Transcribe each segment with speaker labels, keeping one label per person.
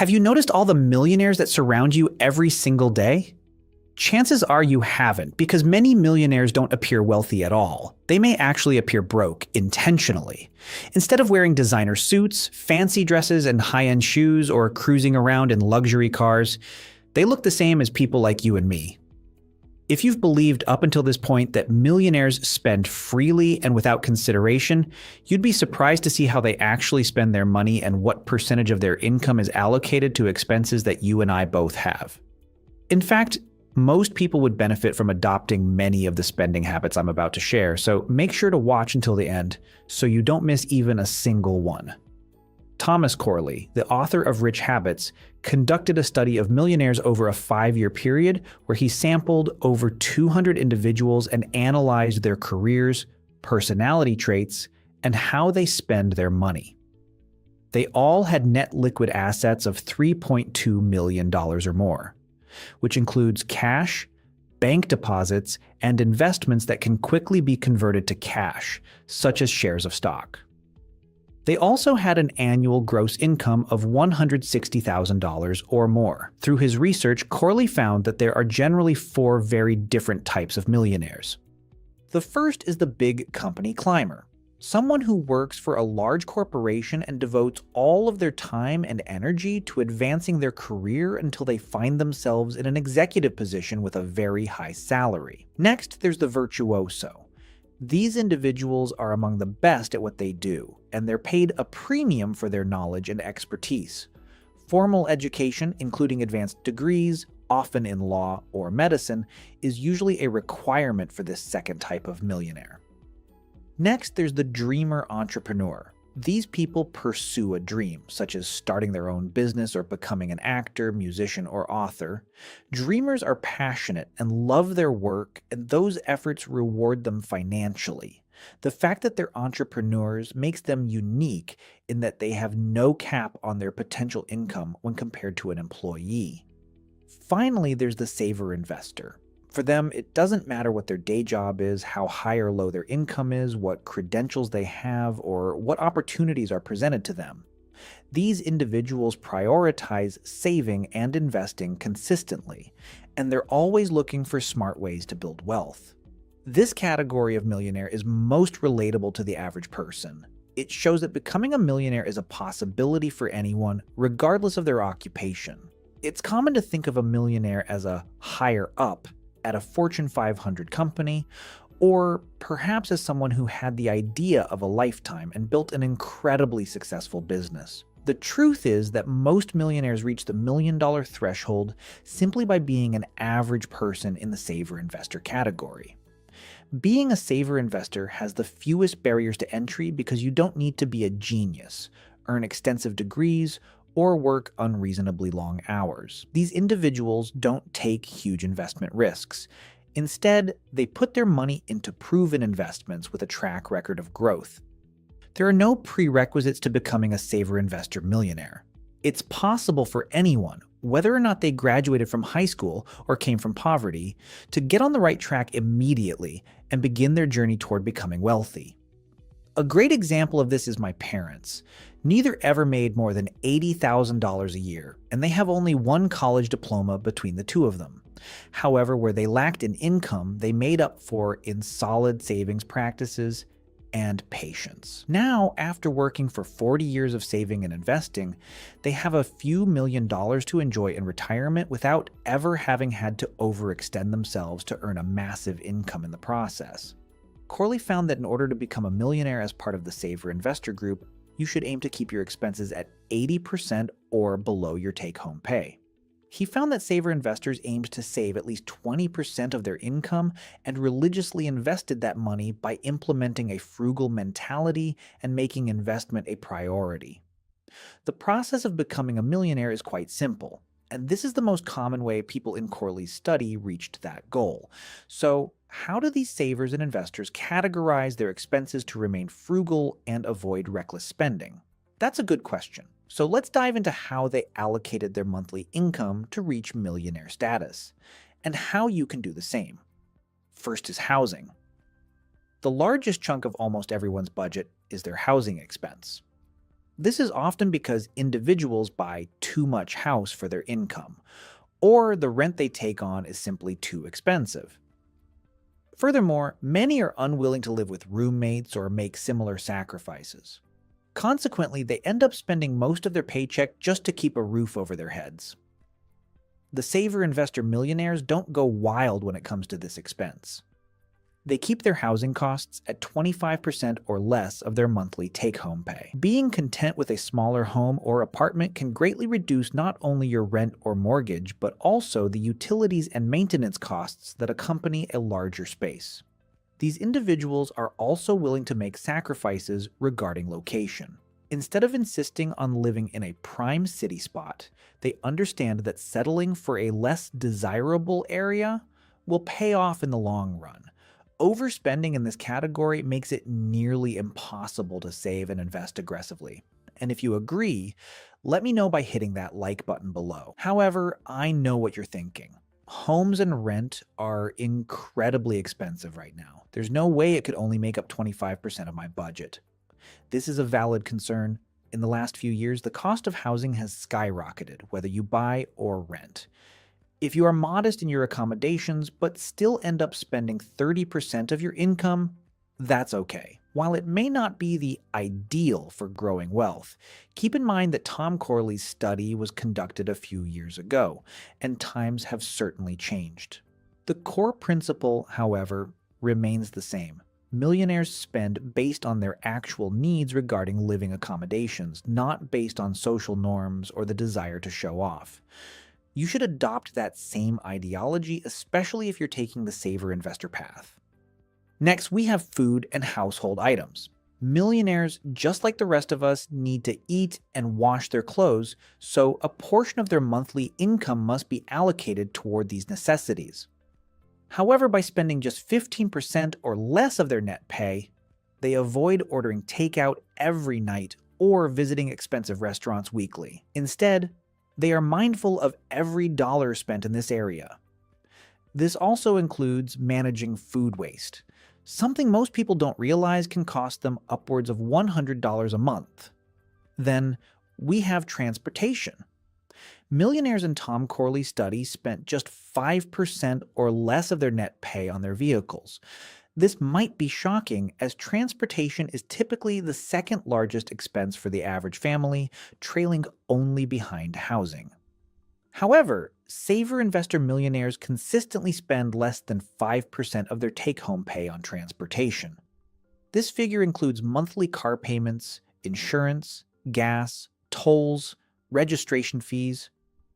Speaker 1: Have you noticed all the millionaires that surround you every single day? Chances are you haven't, because many millionaires don't appear wealthy at all. They may actually appear broke intentionally. Instead of wearing designer suits, fancy dresses, and high-end shoes, or cruising around in luxury cars, they look the same as people like you and me. If you've believed up until this point that millionaires spend freely and without consideration, you'd be surprised to see how they actually spend their money and what percentage of their income is allocated to expenses that you and I both have. In fact, most people would benefit from adopting many of the spending habits I'm about to share, so make sure to watch until the end so you don't miss even a single one. Thomas Corley, the author of Rich Habits, conducted a study of millionaires over a 5-year period where he sampled over 200 individuals and analyzed their careers, personality traits, and how they spend their money. They all had net liquid assets of $3.2 million or more, which includes cash, bank deposits, and investments that can quickly be converted to cash, such as shares of stock. They also had an annual gross income of $160,000 or more. Through his research, Corley found that there are generally 4 very different types of millionaires. The first is the big company climber, someone who works for a large corporation and devotes all of their time and energy to advancing their career until they find themselves in an executive position with a very high salary. Next, there's the virtuoso. These individuals are among the best at what they do, and they're paid a premium for their knowledge and expertise. Formal education, including advanced degrees, often in law or medicine, is usually a requirement for this second type of millionaire. Next, there's the dreamer entrepreneur. These people pursue a dream, such as starting their own business or becoming an actor, musician, or author. Dreamers are passionate and love their work, and those efforts reward them financially. The fact that they're entrepreneurs makes them unique in that they have no cap on their potential income when compared to an employee. Finally, there's the saver investor. For them, it doesn't matter what their day job is, how high or low their income is, what credentials they have, or what opportunities are presented to them. These individuals prioritize saving and investing consistently, and they're always looking for smart ways to build wealth. This category of millionaire is most relatable to the average person. It shows that becoming a millionaire is a possibility for anyone, regardless of their occupation. It's common to think of a millionaire as a higher up at a Fortune 500 company, or perhaps as someone who had the idea of a lifetime and built an incredibly successful business. The truth is that most millionaires reach the $1 million threshold simply by being an average person in the saver investor category. Being a saver investor has the fewest barriers to entry because you don't need to be a genius, earn extensive degrees, or work unreasonably long hours. These individuals don't take huge investment risks. Instead, they put their money into proven investments with a track record of growth. There are no prerequisites to becoming a saver investor millionaire. It's possible for anyone, whether or not they graduated from high school or came from poverty, to get on the right track immediately and begin their journey toward becoming wealthy. A great example of this is my parents. Neither ever made more than $80,000 a year, and they have only one college diploma between the two of them. However, where they lacked in income, they made up for in solid savings practices and patience. Now, after working for 40 years of saving and investing, they have a few $1 million to enjoy in retirement without ever having had to overextend themselves to earn a massive income in the process. Corley found that in order to become a millionaire as part of the Saver Investor Group, you should aim to keep your expenses at 80% or below your take-home pay. He found that saver investors aimed to save at least 20% of their income and religiously invested that money by implementing a frugal mentality and making investment a priority. The process of becoming a millionaire is quite simple, and this is the most common way people in Corley's study reached that goal. So, how do these savers and investors categorize their expenses to remain frugal and avoid reckless spending? That's a good question. So let's dive into how they allocated their monthly income to reach millionaire status, and how you can do the same. First is housing. The largest chunk of almost everyone's budget is their housing expense. This is often because individuals buy too much house for their income, or the rent they take on is simply too expensive. Furthermore, many are unwilling to live with roommates or make similar sacrifices. Consequently, they end up spending most of their paycheck just to keep a roof over their heads. The saver investor millionaires don't go wild when it comes to this expense. They keep their housing costs at 25% or less of their monthly take-home pay. Being content with a smaller home or apartment can greatly reduce not only your rent or mortgage, but also the utilities and maintenance costs that accompany a larger space. These individuals are also willing to make sacrifices regarding location. Instead of insisting on living in a prime city spot, they understand that settling for a less desirable area will pay off in the long run. Overspending in this category makes it nearly impossible to save and invest aggressively. And if you agree, let me know by hitting that like button below. However, I know what you're thinking. Homes and rent are incredibly expensive right now. There's no way it could only make up 25% of my budget. This is a valid concern. In the last few years, the cost of housing has skyrocketed, whether you buy or rent. If you are modest in your accommodations but still end up spending 30% of your income, that's okay. While it may not be the ideal for growing wealth, keep in mind that Tom Corley's study was conducted a few years ago, and times have certainly changed. The core principle, however, remains the same. Millionaires spend based on their actual needs regarding living accommodations, not based on social norms or the desire to show off. You should adopt that same ideology, especially if you're taking the saver investor path. Next, we have food and household items. Millionaires, just like the rest of us, need to eat and wash their clothes, so a portion of their monthly income must be allocated toward these necessities. However, by spending just 15% or less of their net pay, they avoid ordering takeout every night or visiting expensive restaurants weekly. Instead, they are mindful of every dollar spent in this area. This also includes managing food waste, something most people don't realize can cost them upwards of $100 a month. Then we have transportation. Millionaires in Tom Corley's study spent just 5% or less of their net pay on their vehicles. This might be shocking, as transportation is typically the second largest expense for the average family, trailing only behind housing. However, saver investor millionaires consistently spend less than 5% of their take-home pay on transportation. This figure includes monthly car payments, insurance, gas, tolls, registration fees,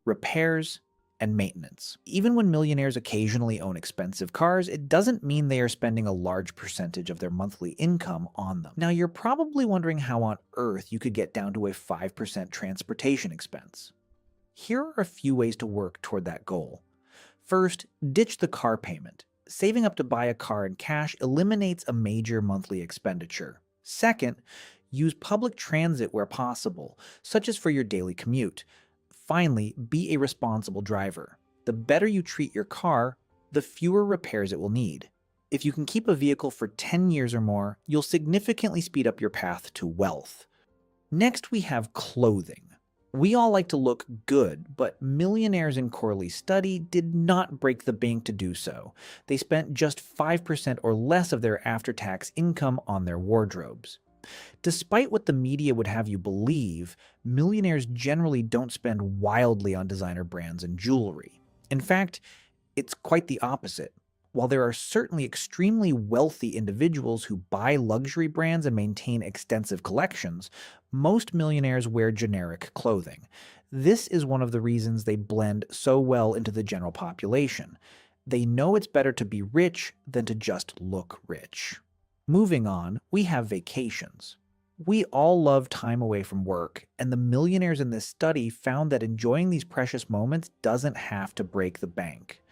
Speaker 1: repairs, and maintenance. Even when millionaires occasionally own expensive cars, it doesn't mean they are spending a large percentage of their monthly income on them. Now, you're probably wondering how on earth you could get down to a 5% transportation expense. Here are a few ways to work toward that goal. First, ditch the car payment. Saving up to buy a car in cash eliminates a major monthly expenditure. Second, use public transit where possible, such as for your daily commute. Finally, be a responsible driver. The better you treat your car, the fewer repairs it will need. If you can keep a vehicle for 10 years or more, you'll significantly speed up your path to wealth. Next, we have clothing. We all like to look good, but millionaires in Corley's study did not break the bank to do so. They spent just 5% or less of their after-tax income on their wardrobes. Despite what the media would have you believe, millionaires generally don't spend wildly on designer brands and jewelry. In fact, it's quite the opposite. While there are certainly extremely wealthy individuals who buy luxury brands and maintain extensive collections, most millionaires wear generic clothing. This is one of the reasons they blend so well into the general population. They know it's better to be rich than to just look rich. Moving on, we have vacations. We all love time away from work, and the millionaires in this study found that enjoying these precious moments doesn't have to break the bank.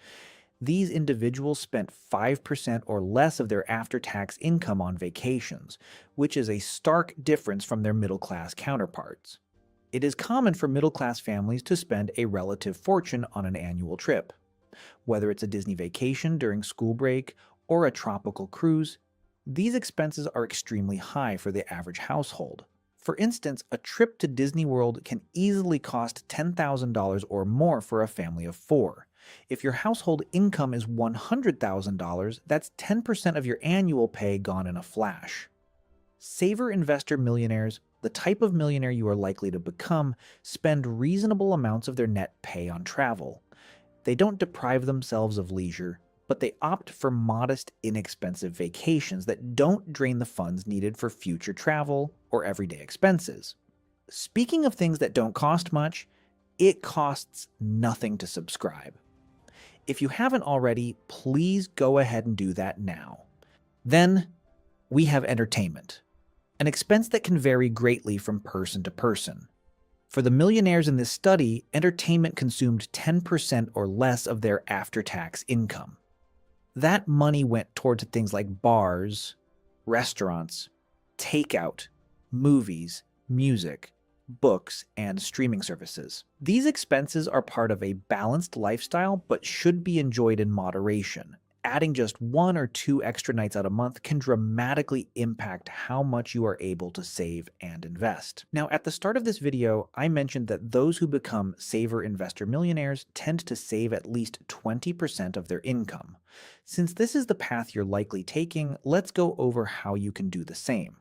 Speaker 1: These individuals spent 5% or less of their after-tax income on vacations, which is a stark difference from their middle-class counterparts. It is common for middle-class families to spend a relative fortune on an annual trip. Whether it's a Disney vacation during school break or a tropical cruise, these expenses are extremely high for the average household. For instance, a trip to Disney World can easily cost $10,000 or more for a family of four. If your household income is $100,000, that's 10% of your annual pay gone in a flash. Saver investor millionaires, the type of millionaire you are likely to become, spend reasonable amounts of their net pay on travel. They don't deprive themselves of leisure, but they opt for modest, inexpensive vacations that don't drain the funds needed for future travel or everyday expenses. Speaking of things that don't cost much, it costs nothing to subscribe. If you haven't already, please go ahead and do that now. Then, we have entertainment, an expense that can vary greatly from person to person. For the millionaires in this study, entertainment consumed 10% or less of their after-tax income. That money went towards things like bars, restaurants, takeout, movies, music, books, and streaming services. These expenses are part of a balanced lifestyle but should be enjoyed in moderation. Adding just 1 or 2 extra nights out a month can dramatically impact how much you are able to save and invest. Now, at the start of this video, I mentioned that those who become saver investor millionaires tend to save at least 20% of their income. Since this is the path you're likely taking, let's go over how you can do the same.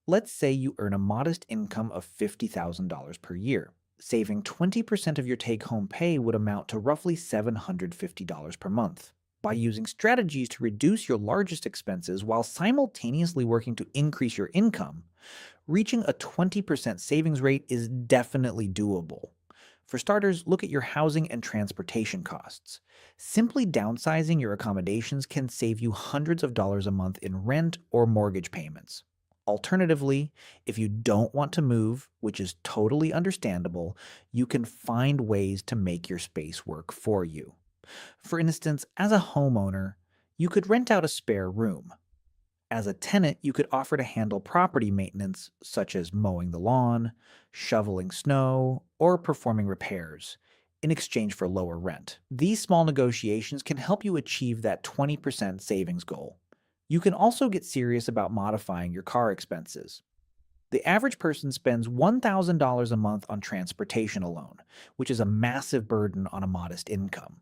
Speaker 1: Let's say you earn a modest income of $50,000 per year. Saving 20% of your take-home pay would amount to roughly $750 per month. By using strategies to reduce your largest expenses while simultaneously working to increase your income, reaching a 20% savings rate is definitely doable. For starters, look at your housing and transportation costs. Simply downsizing your accommodations can save you hundreds of dollars a month in rent or mortgage payments. Alternatively, if you don't want to move, which is totally understandable, you can find ways to make your space work for you. For instance, as a homeowner, you could rent out a spare room. As a tenant, you could offer to handle property maintenance, such as mowing the lawn, shoveling snow, or performing repairs, in exchange for lower rent. These small negotiations can help you achieve that 20% savings goal. You can also get serious about modifying your car expenses. The average person spends $1,000 a month on transportation alone, which is a massive burden on a modest income.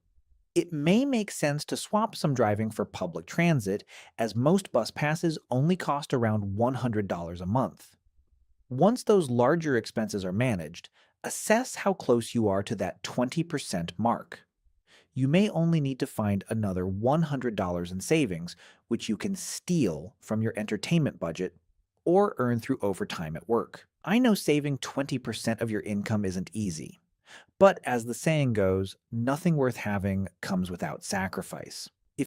Speaker 1: It may make sense to swap some driving for public transit, as most bus passes only cost around $100 a month. Once those larger expenses are managed, assess how close you are to that 20% mark. You may only need to find another $100 in savings, which you can steal from your entertainment budget or earn through overtime at work. I know saving 20% of your income isn't easy. But as the saying goes, nothing worth having comes without sacrifice.